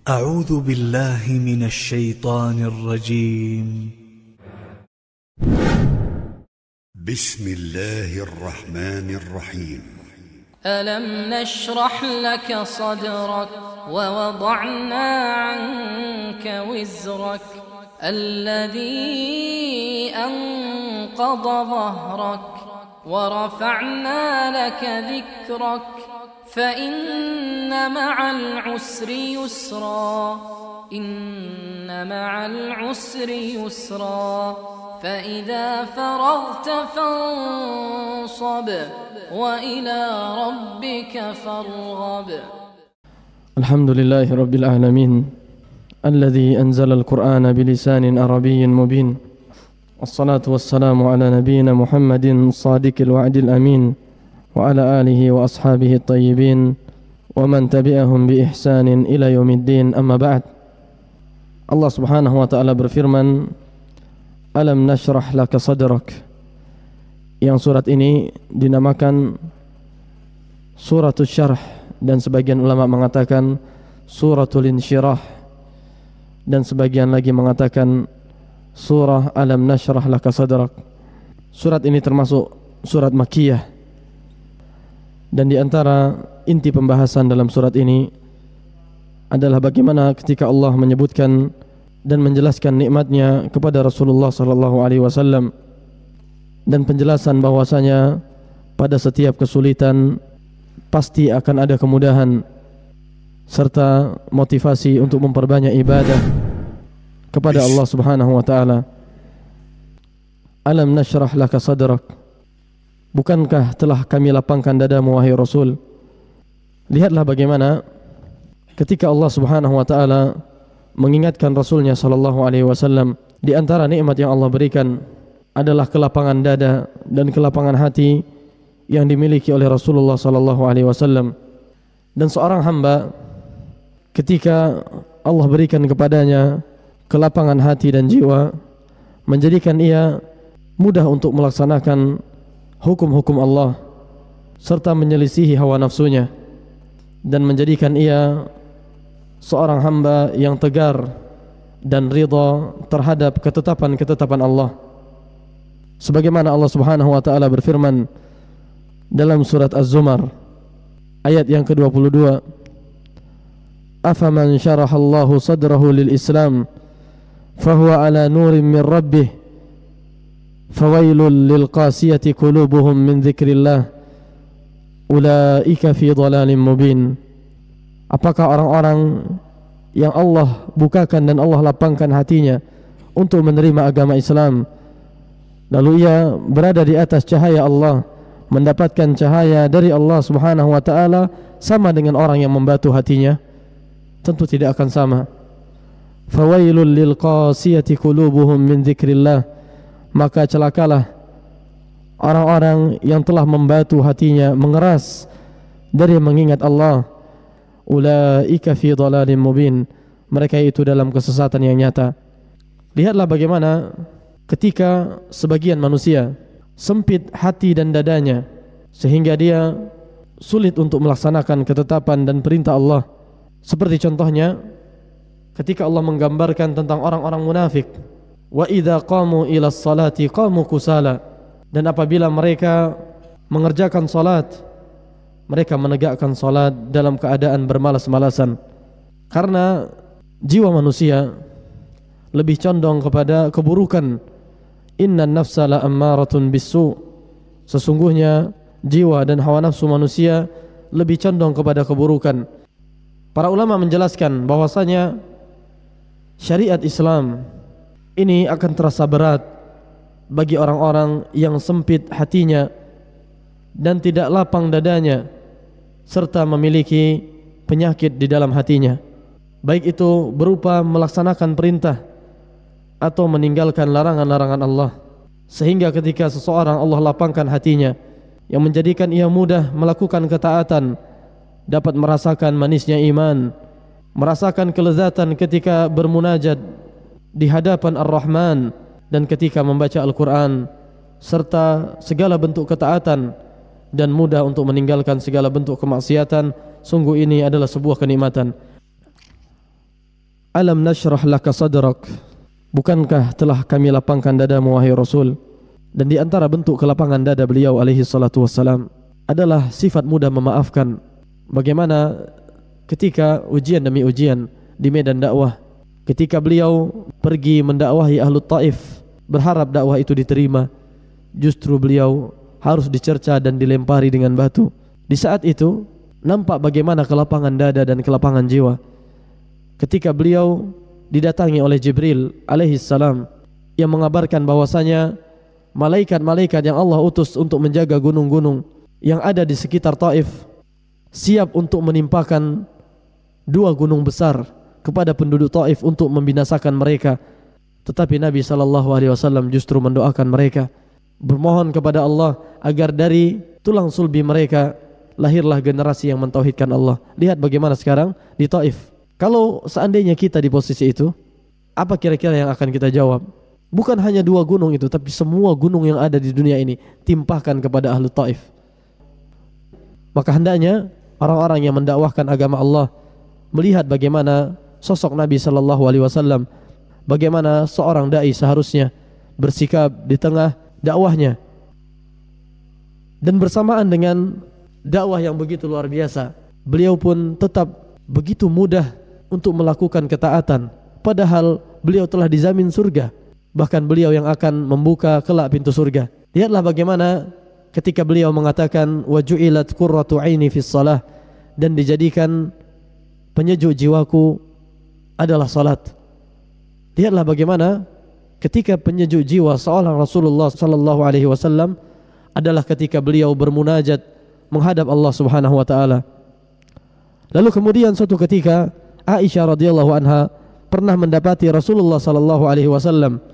أعوذ بالله من الشيطان الرجيم. بسم الله الرحمن الرحيم. ألم نشرح لك صدرك ووضعنا عنك وزرك الذي أنقض ظهرك ورفعنا لك ذكرك فإن مع العسر يسرا إن مع العسر يسرا فإذا فرغت فانصب وإلى ربك فارغب. الحمد لله رب العالمين الذي أنزل القرآن بلسان عربي مبين، والصلاة والسلام على نبينا محمد صادق الوعد الأمين وعلى آله وأصحابه الطيبين ومن تبعهم بإحسان إلى يوم الدين. أما بعد. Allah Subhanahu wa taala berfirman, Alam nashrah laka sadrak. Yang surat ini dinamakan suratul syarh, dan sebagian ulama mengatakan suratul insyirah, dan sebagian lagi mengatakan surah Alam nashrah laka sadrak. Surat ini termasuk surat Makkiyah, dan di antara inti pembahasan dalam surat ini adalah bagaimana ketika Allah menyebutkan dan menjelaskan nikmatnya kepada Rasulullah SAW, dan penjelasan bahwasanya pada setiap kesulitan pasti akan ada kemudahan serta motivasi untuk memperbanyak ibadah kepada Allah Subhanahu wa taala. Alam nashrah laka sadrak. Bukankah telah kami lapangkan dadamu wahai Rasul? Lihatlah bagaimana ketika Allah Subhanahu wa taala mengingatkan Rasulnya sallallahu alaihi wasallam, di antara nikmat yang Allah berikan adalah kelapangan dada dan kelapangan hati yang dimiliki oleh Rasulullah sallallahu alaihi wasallam. Dan seorang hamba ketika Allah berikan kepadanya kelapangan hati dan jiwa, menjadikan ia mudah untuk melaksanakan hukum-hukum Allah serta menyelisihi hawa nafsunya, dan menjadikan ia seorang hamba yang tegar dan ridha terhadap ketetapan-ketetapan Allah. Sebagaimana Allah Subhanahu wa taala berfirman dalam surat Az-Zumar ayat yang ke-22, Afaman syarahallahu sadrahu lil Islam fahuwa ala nurin min rabbih fawailul lil qasiyati qulubuhum min dzikrillah ulaika fi dhalalin mubin. Apakah orang-orang yang Allah bukakan dan Allah lapangkan hatinya untuk menerima agama Islam, lalu ia berada di atas cahaya Allah, mendapatkan cahaya dari Allah Subhanahu wa taala, sama dengan orang yang membatu hatinya? Tentu tidak akan sama. Fawailul lil qasiyati qulubuhum min dzikrillah. Maka celakalah orang-orang yang telah membatu hatinya, mengeras dari mengingat Allah. Ulaika fi dhalalin mubin. Mereka itu dalam kesesatan yang nyata. Lihatlah bagaimana ketika sebagian manusia sempit hati dan dadanya sehingga dia sulit untuk melaksanakan ketetapan dan perintah Allah. Seperti contohnya ketika Allah menggambarkan tentang orang-orang munafik, wa idza qamu ila sholati qamu kusala. Dan apabila mereka mengerjakan salat, mereka menegakkan salat dalam keadaan bermalas-malasan. Karena jiwa manusia lebih condong kepada keburukan. Innan nafsa la ammaratun bisu. Sesungguhnya jiwa dan hawa nafsu manusia lebih condong kepada keburukan. Para ulama menjelaskan bahwasanya syariat Islam ini akan terasa berat bagi orang-orang yang sempit hatinya dan tidak lapang dadanya, serta memiliki penyakit di dalam hatinya, baik itu berupa melaksanakan perintah atau meninggalkan larangan-larangan Allah. Sehingga ketika seseorang Allah lapangkan hatinya, yang menjadikan ia mudah melakukan ketaatan, dapat merasakan manisnya iman, merasakan kelezatan ketika bermunajat di hadapan Ar-Rahman dan ketika membaca Al-Quran, serta segala bentuk ketaatan, dan mudah untuk meninggalkan segala bentuk kemaksiatan. Sungguh ini adalah sebuah kenikmatan. Alam nashrah laka sadrak, bukankah telah kami lapangkan dadamu wahai Rasul? Dan di antara bentuk kelapangan dada beliau alaihi salatu wassalam adalah sifat mudah memaafkan. Bagaimana ketika ujian demi ujian di medan dakwah, ketika beliau pergi mendakwahi Ahlu Taif, berharap dakwah itu diterima, justru beliau harus dicerca dan dilempari dengan batu. Di saat itu nampak bagaimana kelapangan dada dan kelapangan jiwa ketika beliau didatangi oleh Jibril alaihi salam yang mengabarkan bahwasanya malaikat-malaikat yang Allah utus untuk menjaga gunung-gunung yang ada di sekitar Taif siap untuk menimpakan 2 gunung besar kepada penduduk Taif untuk membinasakan mereka. Tetapi Nabi SAW justru mendoakan mereka, bermohon kepada Allah agar dari tulang sulbi mereka lahirlah generasi yang mentauhidkan Allah. Lihat bagaimana sekarang di Taif. Kalau seandainya kita di posisi itu, apa kira-kira yang akan kita jawab? Bukan hanya 2 gunung itu, tapi semua gunung yang ada di dunia ini timpahkan kepada Ahlu Taif. Maka hendaknya orang-orang yang mendakwahkan agama Allah melihat bagaimana sosok Nabi SAW, bagaimana seorang dai seharusnya bersikap di tengah dakwahnya. Dan bersamaan dengan dakwah yang begitu luar biasa, beliau pun tetap begitu mudah untuk melakukan ketaatan, padahal beliau telah dijamin surga. Bahkan beliau yang akan membuka kelak pintu surga. Lihatlah bagaimana ketika beliau mengatakan wa ju'ilat qurratu aini fis shalah, dan dijadikan penyejuk jiwaku adalah salat. Lihatlah bagaimana ketika penyejuk jiwa seorang Rasulullah sallallahu alaihi wasallam adalah ketika beliau bermunajat menghadap Allah Subhanahu wa taala. Lalu kemudian suatu ketika Aisyah radhiyallahu anha pernah mendapati Rasulullah sallallahu alaihi wasallam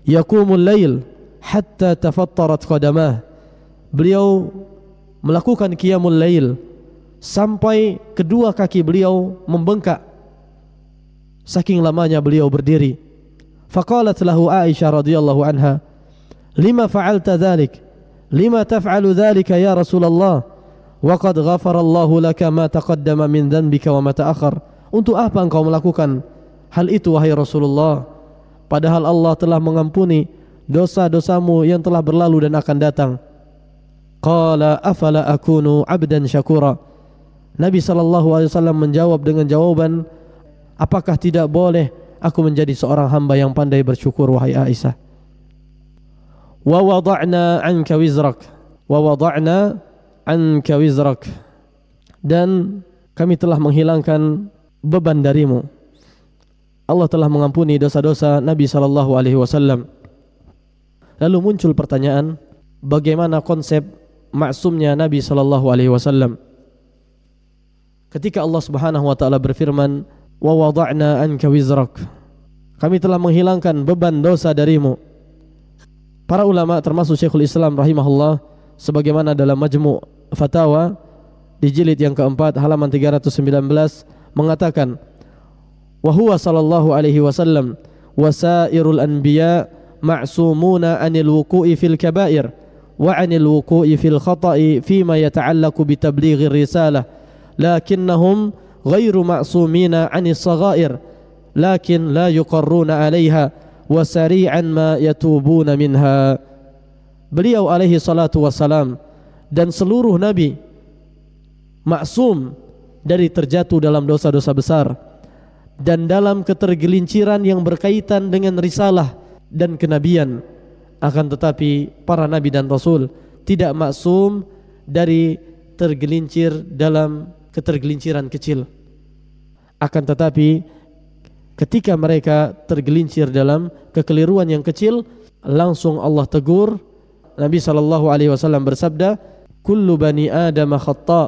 yaqumul lail hatta tafattarat qadamah. Beliau melakukan qiyamul lail sampai kedua kaki beliau membengkak saking lamanya beliau berdiri. Faqalat lahu Aisyah radhiyallahu anha, "Lima fa'alta dhalik? Lima taf'alu dhalika ya Rasulullah? Wa qad ghafarallahu laka ma taqaddama min dhanbika wa ma ta'akhkhar." Untuk apa engkau melakukan hal itu wahai Rasulullah? Padahal Allah telah mengampuni dosa-dosamu yang telah berlalu dan akan datang. Qala afala akunu abdan syakura. Nabi SAW menjawab dengan jawaban, apakah tidak boleh aku menjadi seorang hamba yang pandai bersyukur wahai Aisyah? Wa wada'na anka wizrak, wa wada'na anka wizrak, dan kami telah menghilangkan beban darimu. Allah telah mengampuni dosa-dosa Nabi SAW. Lalu muncul pertanyaan, bagaimana konsep maksumnya Nabi SAW? Ketika Allah Subhanahu wa taala berfirman, "Wa wada'na anka wizrak." Kami telah menghilangkan beban dosa darimu. Para ulama termasuk Syekhul Islam rahimahullah sebagaimana dalam Majmu' Fatawa di jilid yang keempat halaman 319 mengatakan, wa huwa sallallahu alaihi wasallam wasairul anbiya ma'sumuna anil wuqu'i fil kabair wa anil wuqu'i fil khata'i fima yata'allaqu bi tablighir risalah, lakinnahum ghairu ma'sumina anis saghair lakin la yuqarruna 'alaiha wa sari'an ma yatubuna minha. Beliau alaihi salatu wassalam dan seluruh nabi maksum dari terjatuh dalam dosa-dosa besar dan dalam ketergelinciran yang berkaitan dengan risalah dan kenabian. Akan tetapi para nabi dan rasul tidak maksum dari tergelincir dalam ketergelinciran kecil. Akan tetapi ketika mereka tergelincir dalam kekeliruan yang kecil, langsung Allah tegur. Nabi SAW bersabda, kullu bani Adam khata'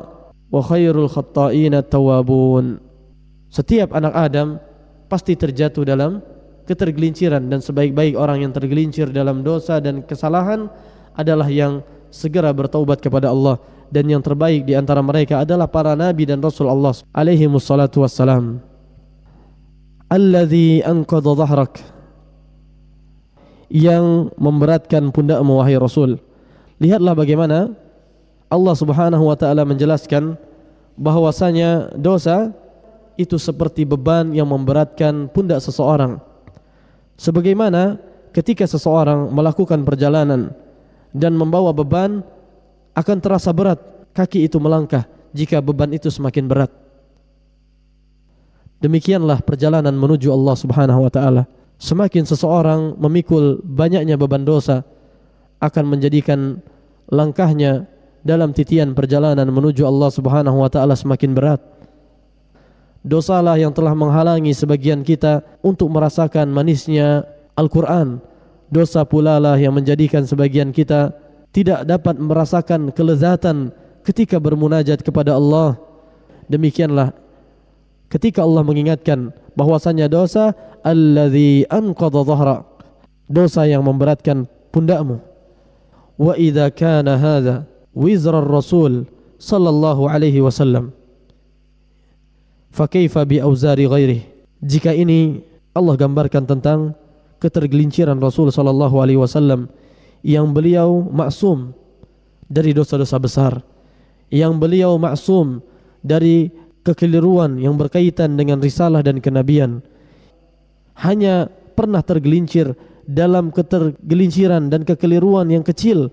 wa khairul khatta'ina tawabun. Setiap anak Adam pasti terjatuh dalam ketergelinciran, dan sebaik-baik orang yang tergelincir dalam dosa dan kesalahan adalah yang segera bertaubat kepada Allah, dan yang terbaik di antara mereka adalah para nabi dan rasul Allah alaihi wassalatu wassalam. Alladzi anqadha dhahrak, yang memberatkan pundakmu wahai Rasul. Lihatlah bagaimana Allah Subhanahu wa taala menjelaskan bahwasanya dosa itu seperti beban yang memberatkan pundak seseorang. Sebagaimana ketika seseorang melakukan perjalanan dan membawa beban, akan terasa berat kaki itu melangkah jika beban itu semakin berat. Demikianlah perjalanan menuju Allah Subhanahu wa taala. Semakin seseorang memikul banyaknya beban dosa, akan menjadikan langkahnya dalam titian perjalanan menuju Allah Subhanahu wa taala semakin berat. Dosalah yang telah menghalangi sebagian kita untuk merasakan manisnya Al-Quran. Dosa pula lah yang menjadikan sebagian kita tidak dapat merasakan kelezatan ketika bermunajat kepada Allah. Demikianlah ketika Allah mengingatkan bahwasanya dosa alladzi anqadha dhahrak, dosa yang memberatkan pundakmu. Wa idza kana hadza wizra ar-rasul sallallahu alaihi wasallam fa kaifa bi auzari ghairihi. Jika ini Allah gambarkan tentang ketergelinciran Rasul sallallahu alaihi wasallam yang beliau maksum dari dosa-dosa besar, yang beliau maksum dari kekeliruan yang berkaitan dengan risalah dan kenabian, hanya pernah tergelincir dalam ketergelinciran dan kekeliruan yang kecil,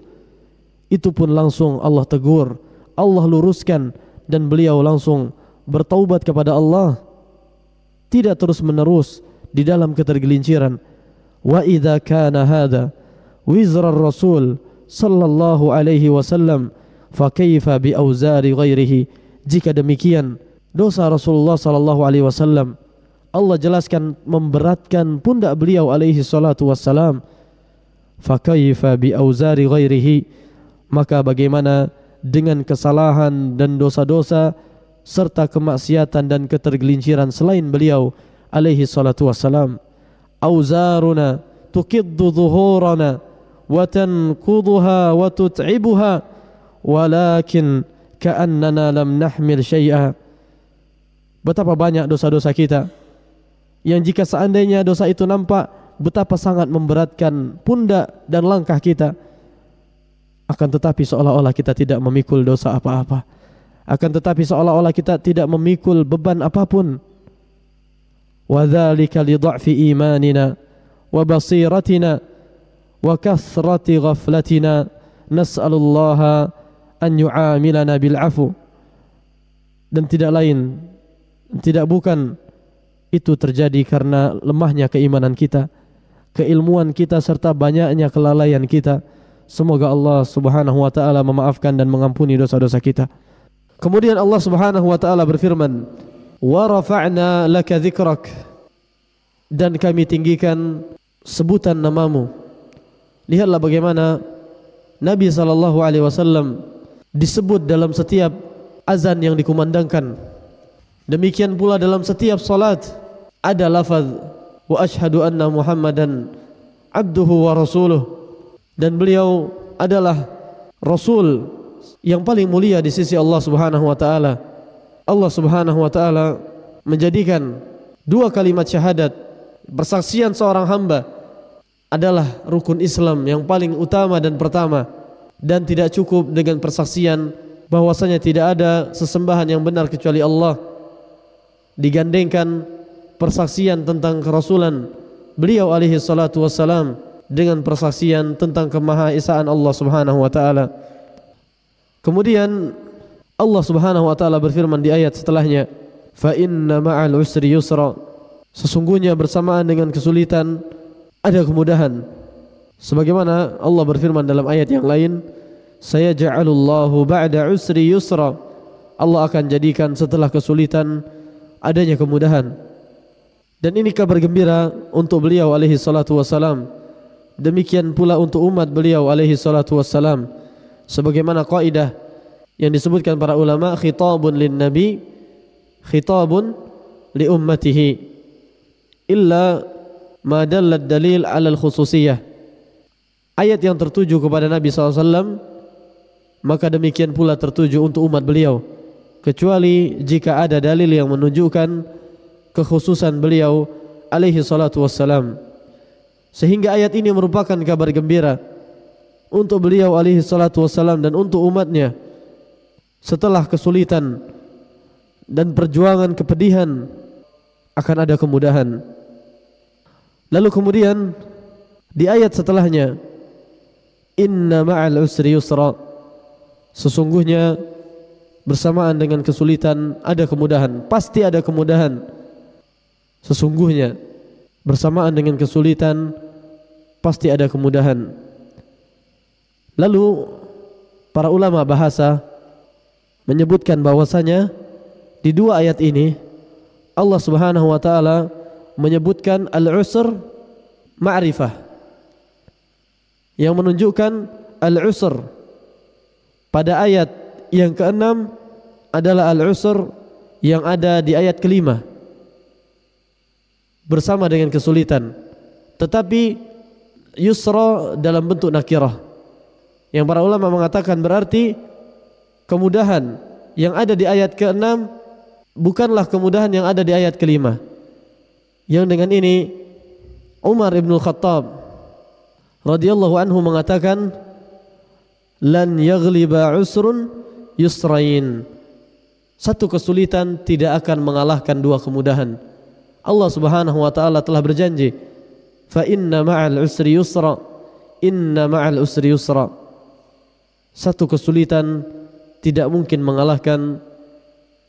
itu pun langsung Allah tegur, Allah luruskan, dan beliau langsung bertaubat kepada Allah, tidak terus menerus di dalam ketergelinciran. Wa idza kana hadza wizra ar-rasul sallallahu alaihi wasallam fa kaifa bi auzari ghairihi. Jika demikian dosa Rasulullah sallallahu alaihi wasallam Allah jelaskan memberatkan pundak beliau alaihi salatu wassalam, fa kaifa bi auzari ghairihi, maka bagaimana dengan kesalahan dan dosa-dosa serta kemaksiatan dan ketergelinciran selain beliau alaihi salatu wassalam. Auzaruna tuqiddu dhuhurana wa tanquduha wa tut'ibuha walakin ka'annana lam nahmil syai'a. Betapa banyak dosa-dosa kita yang jika seandainya dosa itu nampak betapa sangat memberatkan pundak dan langkah kita, akan tetapi seolah-olah kita tidak memikul dosa apa-apa, akan tetapi seolah-olah kita tidak memikul beban apapun. Wa dzalika li dha'fi imanina wa basiratina wa kathrati ghaflatina, nas'alullaha an yu'amilana bil 'afu. Dan tidak bukan itu terjadi karena lemahnya keimanan kita, keilmuan kita serta banyaknya kelalaian kita. Semoga Allah Subhanahu wa taala memaafkan dan mengampuni dosa-dosa kita. Kemudian Allah Subhanahu wa taala berfirman, "Wa rafa'na laka dzikrak," dan kami tinggikan sebutan namamu. Lihatlah bagaimana Nabi sallallahu alaihi wasallam disebut dalam setiap azan yang dikumandangkan. Demikian pula dalam setiap salat ada lafaz wa asyhadu anna Muhammadan abduhu wa rasuluh, dan beliau adalah rasul yang paling mulia di sisi Allah Subhanahu wa taala. Allah Subhanahu wa taala menjadikan dua kalimat syahadat, persaksian seorang hamba, adalah rukun Islam yang paling utama dan pertama, dan tidak cukup dengan persaksian bahwasanya tidak ada sesembahan yang benar kecuali Allah, digandengkan persaksian tentang kerasulan beliau alaihi salatu wassalam dengan persaksian tentang kemahaesaan Allah Subhanahu wa taala. Kemudian Allah Subhanahu wa taala berfirman di ayat setelahnya, fa inna ma'al usri yusra, sesungguhnya bersamaan dengan kesulitan ada kemudahan. Sebagaimana Allah berfirman dalam ayat yang lain, sayaj'alullahu ba'da usri yusra, Allah akan jadikan setelah kesulitan adanya kemudahan. Dan ini kabar gembira untuk beliau alaihi salatu wassalam. Demikian pula untuk umat beliau alaihi salatu wassalam. Sebagaimana kaidah yang disebutkan para ulama, khitabun lin nabi, khitabun li ummatihi, illa ma dallat dalil ala al-khususiyah. Ayat yang tertuju kepada Nabi SAW, maka demikian pula tertuju untuk umat beliau, kecuali jika ada dalil yang menunjukkan kekhususan beliau alaihi salatu wassalam. Sehingga ayat ini merupakan kabar gembira untuk beliau alaihi salatu wassalam dan untuk umatnya. Setelah kesulitan dan perjuangan kepedihan akan ada kemudahan. Lalu kemudian di ayat setelahnya, inna ma'al usri yusra, sesungguhnya bersamaan dengan kesulitan ada kemudahan, pasti ada kemudahan. Sesungguhnya bersamaan dengan kesulitan pasti ada kemudahan. Lalu para ulama bahasa menyebutkan bahwasanya di dua ayat ini Allah Subhanahu wa taala menyebutkan al-usr ma'rifah, yang menunjukkan al-usr pada ayat yang ke-6 adalah al-usr yang ada di ayat ke-5 bersama dengan kesulitan, tetapi yusra dalam bentuk nakirah, yang para ulama mengatakan berarti kemudahan yang ada di ayat ke-6 bukanlah kemudahan yang ada di ayat ke-5. Yang dengan ini Umar ibn Khattab radhiyallahu anhu mengatakan, lan yaghliba usrun yusrain, satu kesulitan tidak akan mengalahkan dua kemudahan. Allah Subhanahu wa taala telah berjanji, fa inna ma'al usri yusra, inna ma'al usri yusra. Satu kesulitan tidak mungkin mengalahkan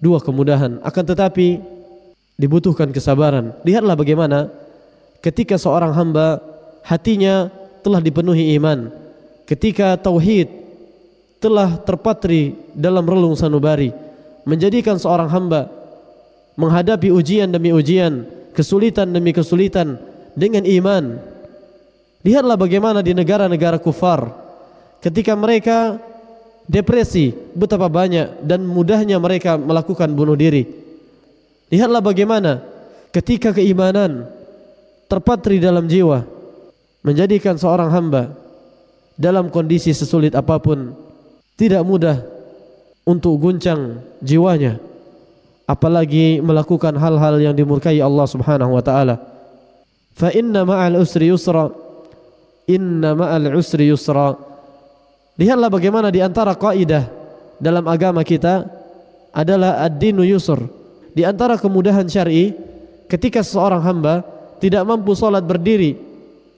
dua kemudahan, akan tetapi dibutuhkan kesabaran. Lihatlah bagaimana ketika seorang hamba hatinya telah dipenuhi iman, ketika tauhid telah terpatri dalam relung sanubari, menjadikan seorang hamba menghadapi ujian demi ujian, kesulitan demi kesulitan dengan iman. Lihatlah bagaimana di negara-negara kufar, ketika mereka depresi, betapa banyak dan mudahnya mereka melakukan bunuh diri. Lihatlah bagaimana ketika keimanan terpatri dalam jiwa, menjadikan seorang hamba dalam kondisi sesulit apapun tidak mudah untuk guncang jiwanya, apalagi melakukan hal-hal yang dimurkai Allah Subhanahu wa taala. Fa inna ma'al usri yusra, inna ma'al usri yusra. Lihatlah bagaimana di antara kaidah dalam agama kita adalah ad-dinu yusr. Di antara kemudahan syar'i, ketika seorang hamba tidak mampu salat berdiri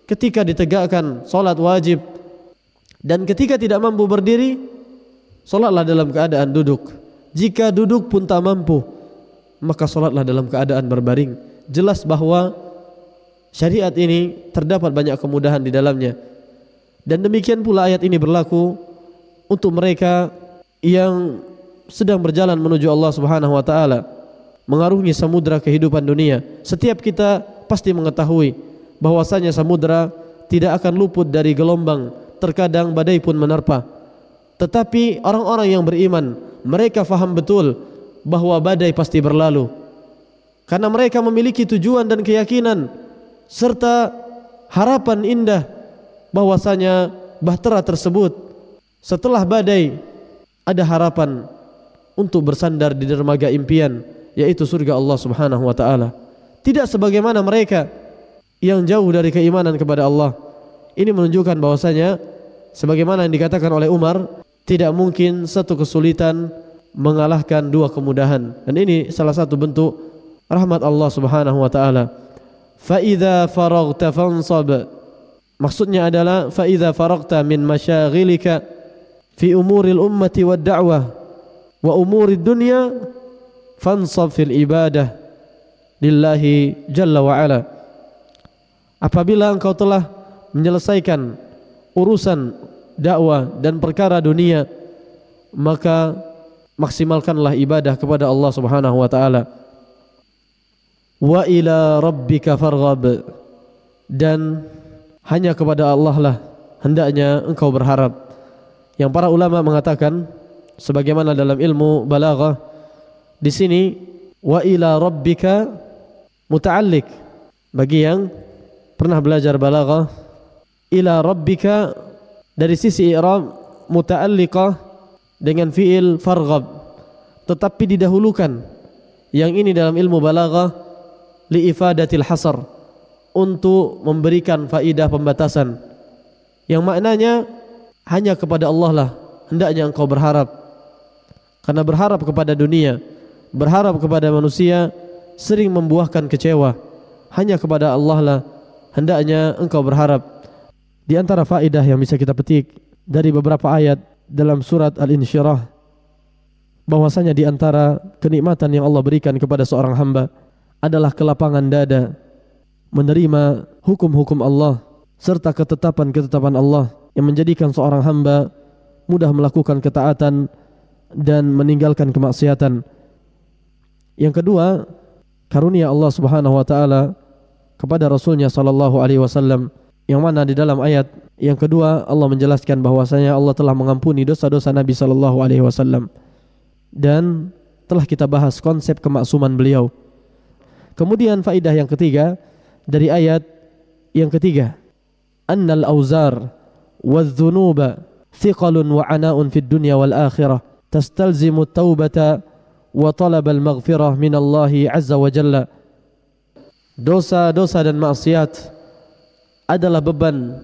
ketika ditegakkan salat wajib, dan ketika tidak mampu berdiri, salatlah dalam keadaan duduk. Jika duduk pun tak mampu, maka salatlah dalam keadaan berbaring. Jelas bahwa syariat ini terdapat banyak kemudahan di dalamnya. Dan demikian pula ayat ini berlaku untuk mereka yang sedang berjalan menuju Allah Subhanahu wa taala, mengarungi samudra kehidupan dunia. Setiap kita pasti mengetahui bahwasanya samudra tidak akan luput dari gelombang, terkadang badai pun menerpa. Tetapi orang-orang yang beriman, mereka faham betul bahwa badai pasti berlalu, karena mereka memiliki tujuan dan keyakinan serta harapan indah bahwasanya bahtera tersebut setelah badai ada harapan untuk bersandar di dermaga impian, yaitu surga Allah Subhanahu wa taala. Tidak sebagaimana mereka yang jauh dari keimanan kepada Allah. Ini menunjukkan bahwasanya sebagaimana yang dikatakan oleh Umar, tidak mungkin satu kesulitan mengalahkan dua kemudahan. Dan ini salah satu bentuk rahmat Allah Subhanahu wa taala. Fa idza faraghta fansab, maksudnya adalah fa idza faraghta min masyaghilika fi umuril ummati wad da'wah wa umurid dunya fansab fil ibadah lillahi jalla wa ala. Apabila engkau telah menyelesaikan urusan dakwah dan perkara dunia, maka maksimalkanlah ibadah kepada Allah Subhanahu wa taala. Wa ila rabbika farghab, dan hanya kepada Allah lah hendaknya engkau berharap. Yang para ulama mengatakan sebagaimana dalam ilmu balaghah, di sini wa ila rabbika muta'alliq. Bagi yang pernah belajar balaghah, ila rabbika dari sisi i'rab muta'alliqah dengan fi'il farghab, tetapi didahulukan. Yang ini dalam ilmu balaghah li ifadatil hasar, untuk memberikan faidah pembatasan, yang maknanya hanya kepada Allah lah hendaknya engkau berharap. Karena berharap kepada dunia, berharap kepada manusia sering membuahkan kecewa. Hanya kepada Allah lah hendaknya engkau berharap. Di antara faedah yang bisa kita petik dari beberapa ayat dalam surat Al-Insyirah, bahwasanya di antara kenikmatan yang Allah berikan kepada seorang hamba adalah kelapangan dada menerima hukum-hukum Allah serta ketetapan-ketetapan Allah yang menjadikan seorang hamba mudah melakukan ketaatan dan meninggalkan kemaksiatan. Yang kedua, karunia Allah Subhanahu wa taala kepada Rasulnya sallallahu alaihi wasallam, yang mana di dalam ayat yang kedua Allah menjelaskan bahwasanya Allah telah mengampuni dosa-dosa Nabi sallallahu alaihi wasallam, dan telah kita bahas konsep kemaksuman beliau. Kemudian faedah yang ketiga dari ayat yang ketiga, annal auzar wadz-dzunuba thiqalun wa ana'un fid dunya wal akhirah tastalzimu at-taubata wa talab al-maghfirah min Allah azza wa jalla. Dosa-dosa dan maksiat adalah beban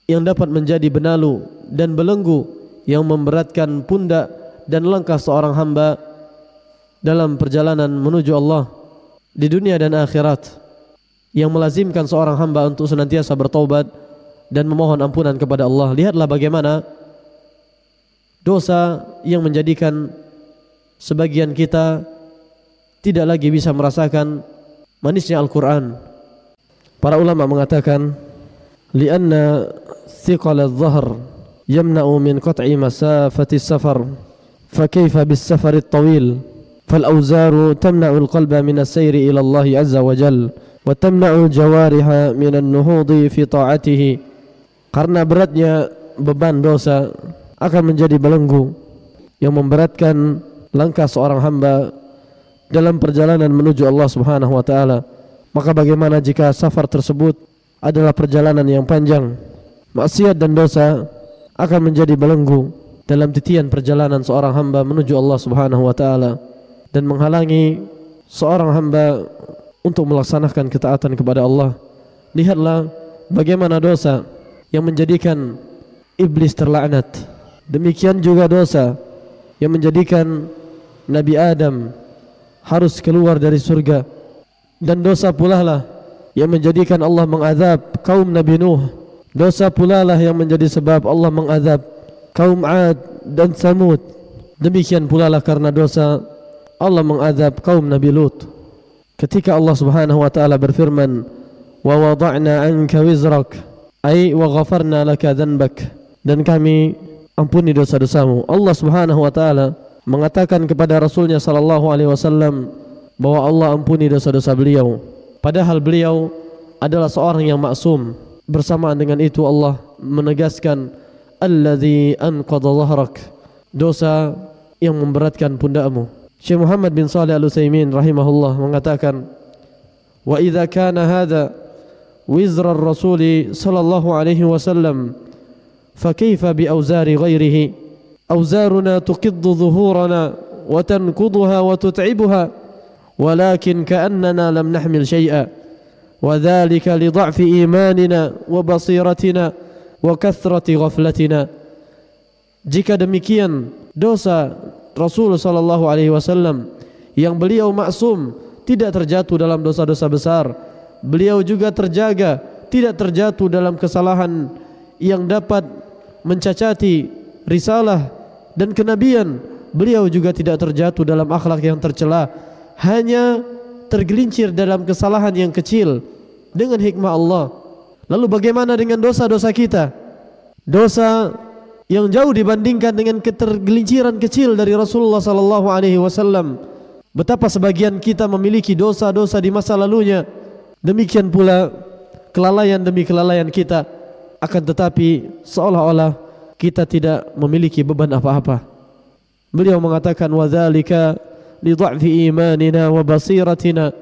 yang dapat menjadi benalu dan belenggu yang memberatkan pundak dan langkah seorang hamba dalam perjalanan menuju Allah di dunia dan akhirat, yang melazimkan seorang hamba untuk senantiasa bertaubat dan memohon ampunan kepada Allah. Lihatlah bagaimana dosa yang menjadikan sebagian kita tidak lagi bisa merasakan manisnya Al-Quran. Para ulama mengatakan, lianna thiqal adh-dhahr yamna'u min qat'i masafati safar, fa kayfa bis-safar at-tawil, fal awzaru tamna'u al-qalba min as-sayri ila Allah azza wa jalla wa tamna'u al-jawariha min an-nuhudi fi ta'atihi. Karena beratnya beban dosa akan menjadi belenggu yang memberatkan langkah seorang hamba dalam perjalanan menuju Allah Subhanahu wa taala. Maka bagaimana jika safar tersebut adalah perjalanan yang panjang? Maksiat dan dosa akan menjadi belenggu dalam titian perjalanan seorang hamba menuju Allah Subhanahu wa taala dan menghalangi seorang hamba untuk melaksanakan ketaatan kepada Allah. Lihatlah bagaimana dosa yang menjadikan iblis terlaknat. Demikian juga dosa yang menjadikan Nabi Adam harus keluar dari surga, dan dosa pula lah yang menjadikan Allah mengazab kaum Nabi Nuh. Dosa pula lah yang menjadi sebab Allah mengazab kaum Ad dan Samud. Demikian pula lah karena dosa Allah mengazab kaum Nabi Lut. Ketika Allah Subhanahu wa taala berfirman, wa wada'na anka wizrak, ay wa ghafarna laka dhanbak, dan kami ampuni dosa-dosamu. Allah Subhanahu wa taala mengatakan kepada Rasulnya sallallahu alaihi wasallam bahwa Allah ampuni dosa-dosa beliau, padahal beliau adalah seorang yang maksum. Bersamaan dengan itu Allah menegaskan alladzi anqadha dhahrak, dosa yang memberatkan pundakmu. Syekh Muhammad bin Shalih Al-Utsaimin rahimahullah mengatakan, wa idza kana hadza wizra ar-rasul sallallahu alaihi wasallam fa kaifa bi awzari ghairihi, awzaruna tuqiddu dhuhurana wa tanquduha wa tut'ibuha walakin ka'annana lam nahmil shay'a wa dhalika li dha'fi imanina wa basiratina wa kathrati ghaflatina. Jika demikian, dosa Rasul sallallahu alaihi wasallam yang beliau maksum tidak terjatuh dalam dosa-dosa besar, beliau juga terjaga tidak terjatuh dalam kesalahan yang dapat mencacati risalah dan kenabian, beliau juga tidak terjatuh dalam akhlak yang tercela, hanya tergelincir dalam kesalahan yang kecil dengan hikmah Allah. Lalu bagaimana dengan dosa-dosa kita? Dosa yang jauh dibandingkan dengan ketergelinciran kecil dari Rasulullah sallallahu alaihi wasallam. Betapa sebagian kita memiliki dosa-dosa di masa lalunya. Demikian pula kelalaian demi kelalaian kita, akan tetapi seolah-olah kita tidak memiliki beban apa-apa. Beliau mengatakan, wa dzalika li dha'fi imanina wa basiratina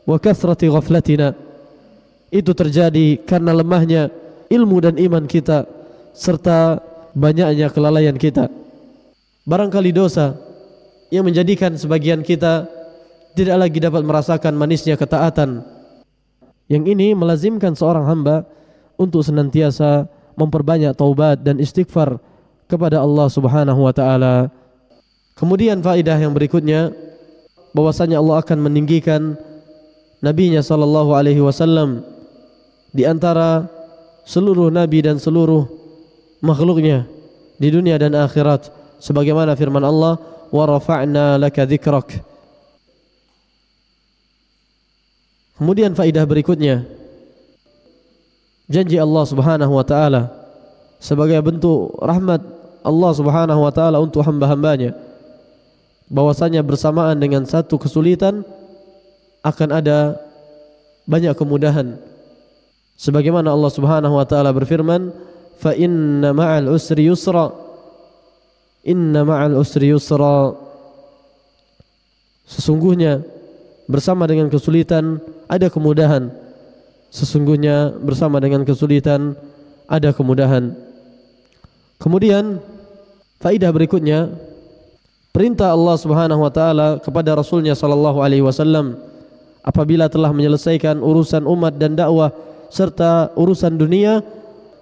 wa kathrati ghaflatina. Itu terjadi karena lemahnya ilmu dan iman kita serta banyaknya kelalaian kita. Barangkali dosa yang menjadikan sebagian kita tidak lagi dapat merasakan manisnya ketaatan. Yang ini melazimkan seorang hamba untuk senantiasa memperbanyak taubat dan istighfar kepada Allah Subhanahu wa taala. Kemudian faedah yang berikutnya bahwasanya Allah akan meninggikan Nabi-Nya sallallahu alaihi wasallam di antara seluruh nabi dan seluruh makhluknya di dunia dan akhirat, sebagaimana firman Allah, wa rafa'na laka dzikrak. Kemudian faedah berikutnya, janji Allah Subhanahu wa taala sebagai bentuk rahmat Allah Subhanahu wa taala untuk hamba-hambanya, bahwasanya bersamaan dengan satu kesulitan akan ada banyak kemudahan. Sebagaimana Allah Subhanahu wa taala berfirman, fa inna ma'al usri yusra, inna ma'al usri yusra, sesungguhnya bersama dengan kesulitan ada kemudahan. Sesungguhnya bersama dengan kesulitan ada kemudahan. Kemudian faedah berikutnya, perintah Allah Subhanahu wa taala kepada Rasulnya sallallahu alaihi wasallam apabila telah menyelesaikan urusan umat dan dakwah serta urusan dunia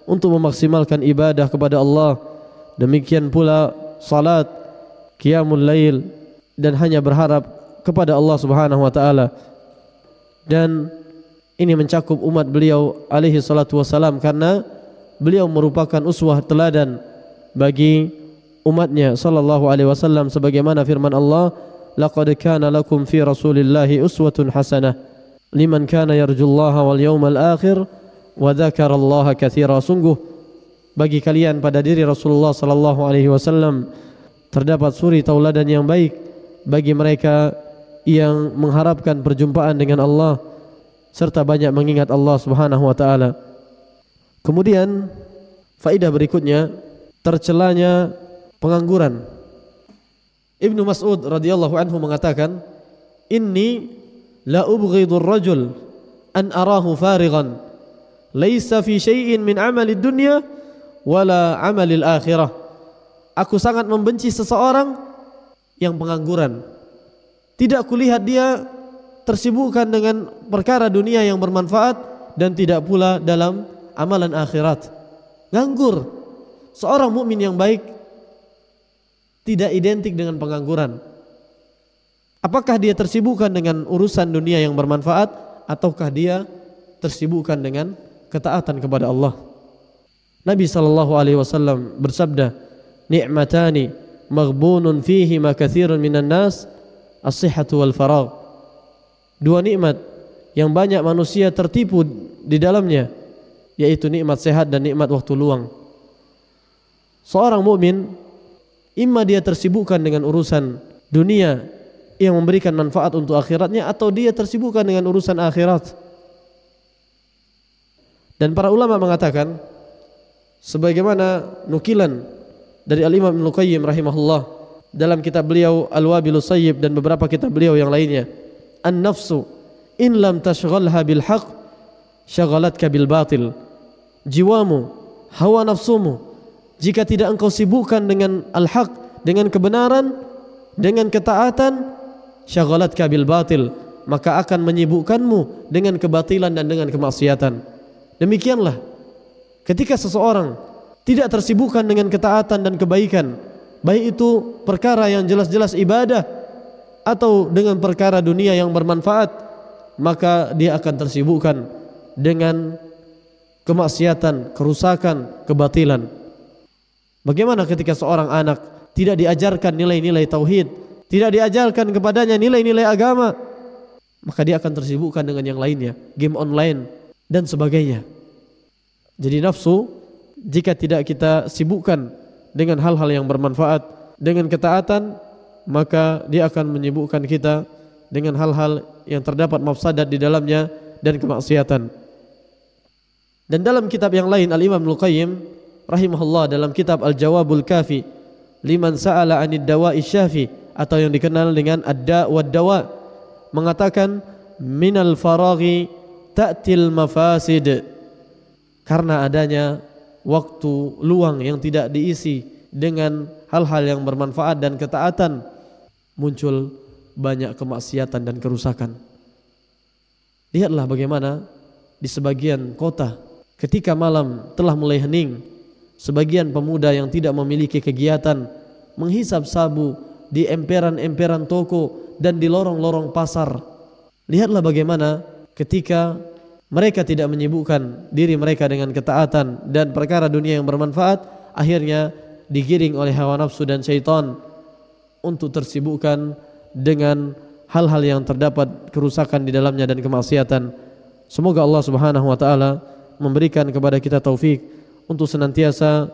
untuk memaksimalkan ibadah kepada Allah. Demikian pula salat, qiyamul lail, dan hanya berharap kepada Allah Subhanahu wa taala. Dan ini mencakup umat beliau alaihi salatu wassalam, karena beliau merupakan uswah teladan bagi umatnya sallallahu alaihi wasallam, sebagaimana firman Allah, laqad kana lakum fi rasulillahi uswatun hasanah liman kana yarjullaha wal yawmal akhir wa dzakarallaha katsira. Sungguh bagi kalian pada diri Rasulullah sallallahu alaihi wasallam terdapat suri tauladan yang baik bagi mereka yang mengharapkan perjumpaan dengan Allah serta banyak mengingat Allah Subhanahu wa taala. Kemudian faedah berikutnya, tercelanya pengangguran. Ibnu Mas'ud radhiyallahu anhu mengatakan, inni la ubghidur rajul an arahu farighan laisa fi syai'in min amali dunya wala amalil akhirah. Aku sangat membenci seseorang yang pengangguran. Tidak kulihat dia tersibukkan dengan perkara dunia yang bermanfaat dan tidak pula dalam amalan akhirat. Nganggur. Seorang mukmin yang baik tidak identik dengan pengangguran. Apakah dia tersibukkan dengan urusan dunia yang bermanfaat ataukah dia tersibukkan dengan ketaatan kepada Allah? Nabi sallallahu alaihi wasallam bersabda, ni'matani maghbunun fihi ma katsirun minan nas, as-sihhatu wal faragh. Dua nikmat yang banyak manusia tertipu di dalamnya, yaitu nikmat sehat dan nikmat waktu luang. Seorang mukmin imma dia tersibukkan dengan urusan dunia yang memberikan manfaat untuk akhiratnya, atau dia tersibukkan dengan urusan akhirat. Dan para ulama mengatakan, sebagaimana nukilan dari Al-Imam Ibnu Qayyim rahimahullah dalam kitab beliau Al-Wabilus Sayyib dan beberapa kitab beliau yang lainnya, an-nafsu in lam tashghalha bil haqq shaghalatka bil batil. Jiwamu, hawa nafsumu, jika tidak engkau sibukkan dengan al-haq, dengan kebenaran, dengan ketaatan, syaghalatka bil batil, maka akan menyibukkanmu dengan kebatilan dan dengan kemaksiatan. Demikianlah ketika seseorang tidak tersibukkan dengan ketaatan dan kebaikan, baik itu perkara yang jelas-jelas ibadah atau dengan perkara dunia yang bermanfaat, maka dia akan tersibukkan dengan kemaksiatan, kerusakan, kebatilan. Bagaimana ketika seorang anak tidak diajarkan nilai-nilai tauhid, tidak diajarkan kepadanya nilai-nilai agama, maka dia akan tersibukkan dengan yang lainnya, game online dan sebagainya. Jadi nafsu jika tidak kita sibukkan dengan hal-hal yang bermanfaat, dengan ketaatan, maka dia akan menyibukkan kita dengan hal-hal yang terdapat mafsadat di dalamnya dan kemaksiatan. Dan dalam kitab yang lain, Al-Imam Ibnu Qayyim rahimahullah dalam kitab Al-Jawabul Kafi liman sa'ala 'anid dawa'i syafi, atau yang dikenal dengan ad-da' wad dawa, mengatakan minal faraghi ta'til mafasid, karena adanya waktu luang yang tidak diisi dengan hal-hal yang bermanfaat dan ketaatan, muncul banyak kemaksiatan dan kerusakan. Lihatlah bagaimana di sebagian kota ketika malam telah mulai hening, sebagian pemuda yang tidak memiliki kegiatan menghisap sabu di emperan-emperan toko dan di lorong-lorong pasar. Lihatlah bagaimana ketika mereka tidak menyibukkan diri mereka dengan ketaatan dan perkara dunia yang bermanfaat, akhirnya digiring oleh hawa nafsu dan syaitan untuk tersibukkan dengan hal-hal yang terdapat kerusakan di dalamnya dan kemaksiatan. Semoga Allah Subhanahu wa taala memberikan kepada kita taufik untuk senantiasa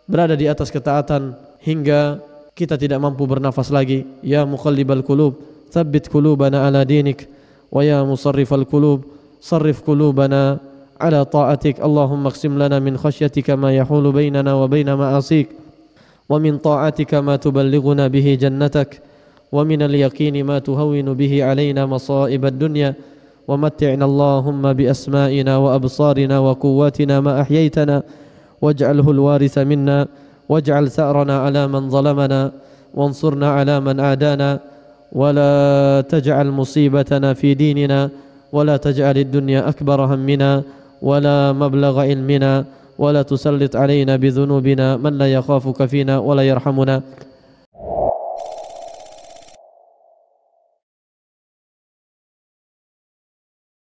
berada di atas ketaatan hingga kita tidak mampu bernafas lagi. Ya muqallibal qulub, tsabbit qulubana ala dinik, wa ya musarrifal qulub, sarrif qulubana ala ta'atik. Allahumma aqsim lana min khasyatika ma yahulu bainana wa baina ma'asik, wa min ta'atika ma tuballighuna bihi jannatak, wa min al-yaqini ma tuhawwinu bihi alaina masa'ibad dunya, wa matti'na Allahumma bi asma'ina wa absarina wa quwwatina ma ahyaytana, waj'alhu al-waritha minna, waj'al tha'rana ala man zalamana, wansurna ala man adana, wa la taj'al musibatana fi dinina, wa la taj'al ad-dunya akbara hammina, wa la mablagha ilmina, wa la tusallit alaina bi dhunubina man la yakhafuka fina wa la yarhamuna.